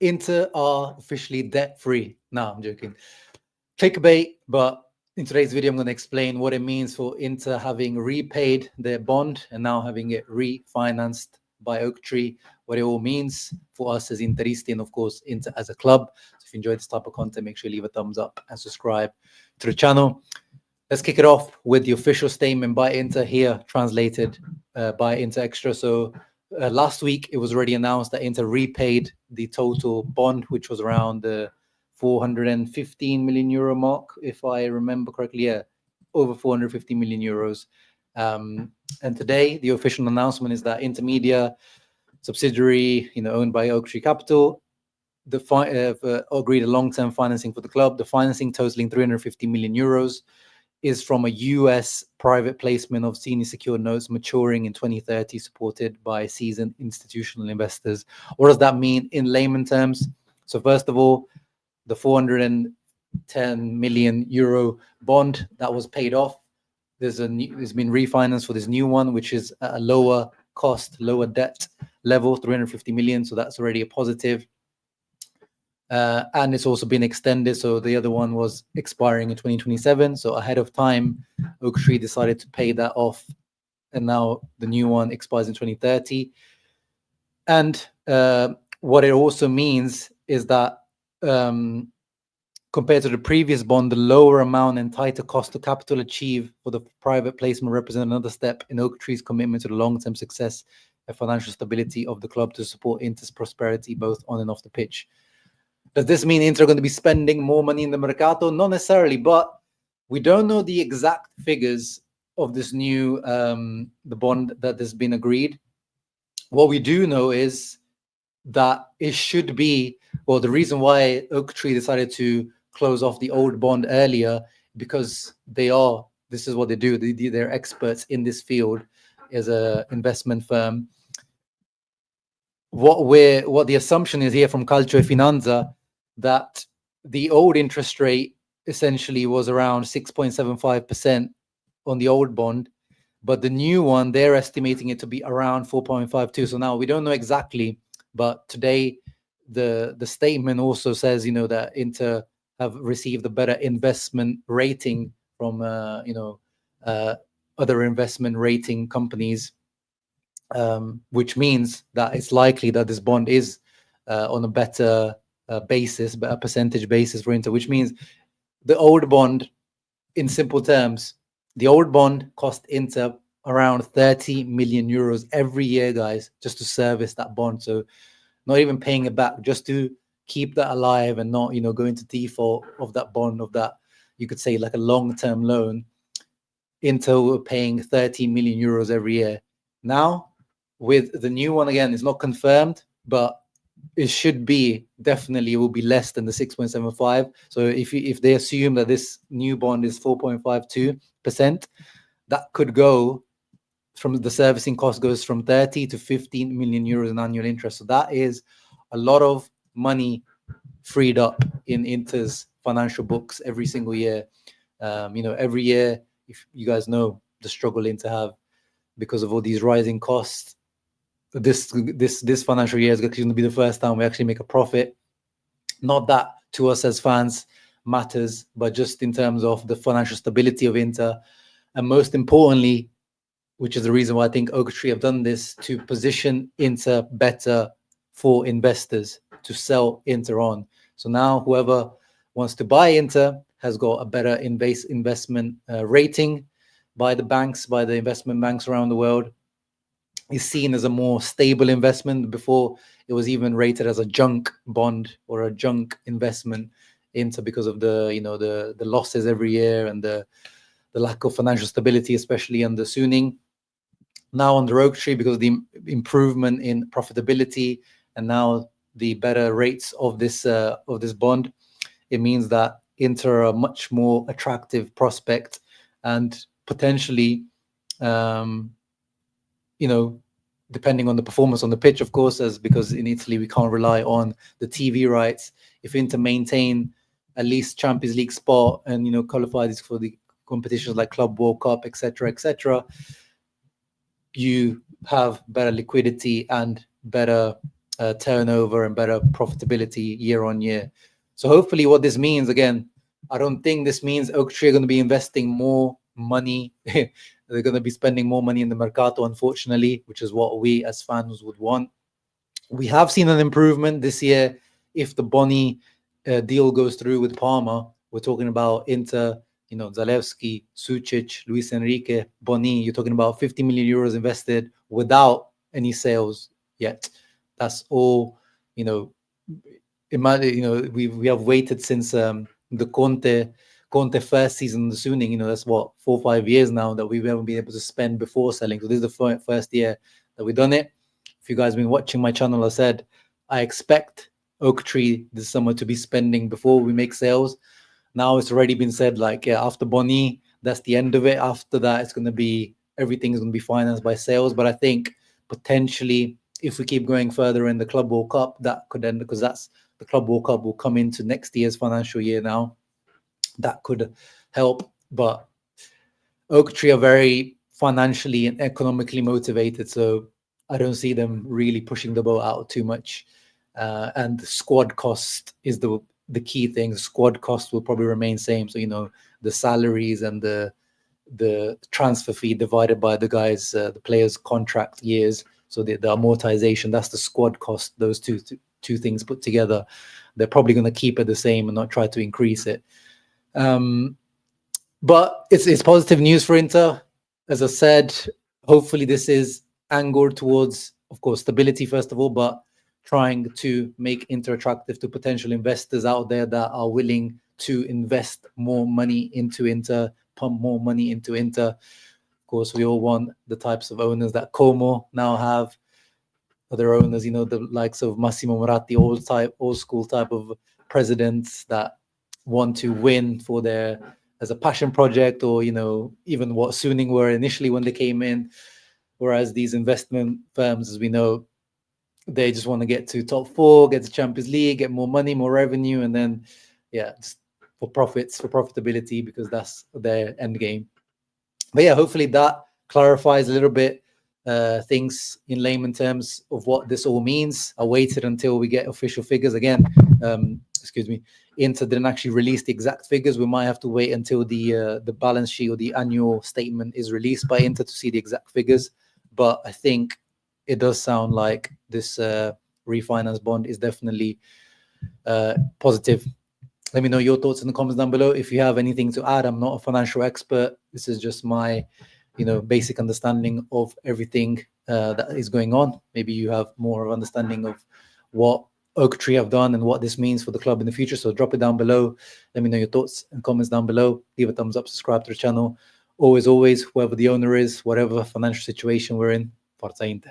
Inter are officially debt-free. No, I'm joking. Clickbait, but in today's video, I'm going to explain what it means for Inter having repaid their bond and now having it refinanced by Oaktree, what it all means for us as Interisti and, of course, Inter as a club. So if you enjoy this type of content, make sure you leave a thumbs up and subscribe to the channel. Let's kick it off with the official statement by Inter here, translated by Inter Extra. So last week, it was already announced that Inter repaid the total bond, which was around the 415 million euro mark, if I remember correctly. Yeah, over 450 million euros. And today, the official announcement is that Intermedia subsidiary, owned by Oaktree Capital, agreed a long-term financing for the club. The financing totaling 350 million euros is from a US private placement of senior secured notes maturing in 2030, supported by seasoned institutional investors. What does that mean in layman terms? So first of all, the 410 million euro bond that was paid off, there's been refinanced for this new one, which is at a lower cost, lower debt level, 350 million. So that's already a positive. And it's also been extended. So the other one was expiring in 2027. So ahead of time, Oaktree decided to pay that off. And now the new one expires in 2030. And what it also means is that compared to the previous bond, the lower amount and tighter cost to capital achieved for the private placement represent another step in Oaktree's commitment to the long-term success and financial stability of the club to support Inter's prosperity both on and off the pitch. Does this mean Inter are going to be spending more money in the mercato? Not necessarily, but we don't know the exact figures of this new the bond that has been agreed. What we do know is that it should be, well, the reason why Oaktree decided to close off the old bond earlier, because this is what they do. They're experts in this field as an investment firm. What the assumption is here from Calcio e Finanza, that the old interest rate essentially was around 6.75% on the old bond, but the new one, they're estimating it to be around 4.52. So now we don't know exactly, but today the statement also says, that Inter have received a better investment rating from, other investment rating companies, which means that it's likely that this bond is on a better basis, but a percentage basis for Inter, which means the old bond, in simple terms, the old bond cost Inter around 30 million euros every year, guys, just to service that bond. So not even paying it back, just to keep that alive and not, go into default of that bond, of that, you could say, like a long-term loan. Inter were paying 30 million euros every year. Now, with the new one, again, it's not confirmed, but it should be, definitely it will be less than the 6.75. So if they assume that this new bond is 4.52%, that could go from, the servicing cost goes from 30 to 15 million euros in annual interest. So that is a lot of money freed up in Inter's financial books every single year. Every year, if you guys know the struggle Inter have because of all these rising costs, this financial year is going to be the first time we actually make a profit. Not that to us as fans matters, but just in terms of the financial stability of Inter, and most importantly, which is the reason why I think Oaktree have done this, to position Inter better for investors to sell Inter on. So now whoever wants to buy Inter has got a better investment rating by the banks, by the investment banks around the world. Is seen as a more stable investment. Before, it was even rated as a junk bond or a junk investment Inter, because of the losses every year and the lack of financial stability, especially under Suning. Now under Oaktree, because of the improvement in profitability and now the better rates of this bond, it means that Inter are a much more attractive prospect, and potentially, depending on the performance on the pitch, of course, because in Italy we can't rely on the TV rights. If Inter maintain at least Champions League spot and qualify this for the competitions like Club World Cup, etc., you have better liquidity and better turnover and better profitability year on year. So hopefully what this means, again, I don't think this means Oaktree are going to be investing more money. They're going to be spending more money in the Mercato, unfortunately, which is what we as fans would want. We have seen an improvement this year. If the Boni deal goes through with Parma, we're talking about Inter, Zalewski, Sucic, Luis Enrique, Boni. You're talking about 50 million euros invested without any sales yet. That's all, imagine, we have waited since the Conte first season, the Suning, that's what, 4 or 5 years now that we haven't been able to spend before selling. So this is the first year that we've done it. If you guys have been watching my channel, I said I expect Oaktree this summer to be spending before we make sales. Now it's already been said, like, yeah, after Boni, that's the end of it. After that, it's going to be, everything is going to be financed by sales. But I think potentially, if we keep going further in the Club World Cup, that could end, because that's the Club World Cup will come into next year's financial year now. That could help. But Oaktree are very financially and economically motivated, so I don't see them really pushing the boat out too much. And the squad cost is the key thing. The squad cost will probably remain same. So the salaries and the transfer fee divided by the guys, the players' contract years. So the amortization, that's the squad cost. Those two things put together, they're probably going to keep it the same and not try to increase it. But it's positive news for Inter. As I said, hopefully this is angled towards, of course, stability first of all, but trying to make Inter attractive to potential investors out there that are willing to invest more money into Inter, pump more money into Inter. Of course, we all want the types of owners that Como now have. Other owners, the likes of Massimo Moratti, old school type of presidents that want to win for as a passion project, or even what Suning were initially when they came in. Whereas these investment firms, as we know, they just want to get to top 4, get to Champions League, get more money, more revenue, and then just for profits, for profitability, because that's their end game. But hopefully that clarifies a little bit things in layman terms of what this all means. I waited until we get official figures again. Inter didn't actually release the exact figures. We might have to wait until the balance sheet or the annual statement is released by Inter to see the exact figures. But I think it does sound like this refinance bond is definitely positive. Let me know your thoughts in the comments down below. If you have anything to add, I'm not a financial expert. This is just my, basic understanding of everything that is going on. Maybe you have more of understanding of what Oaktree have done and what this means for the club in the future. So drop it down below. Let me know your thoughts and comments down below. Leave a thumbs up, subscribe to the channel. Always, whoever the owner is, whatever financial situation we're in, Forza Inter.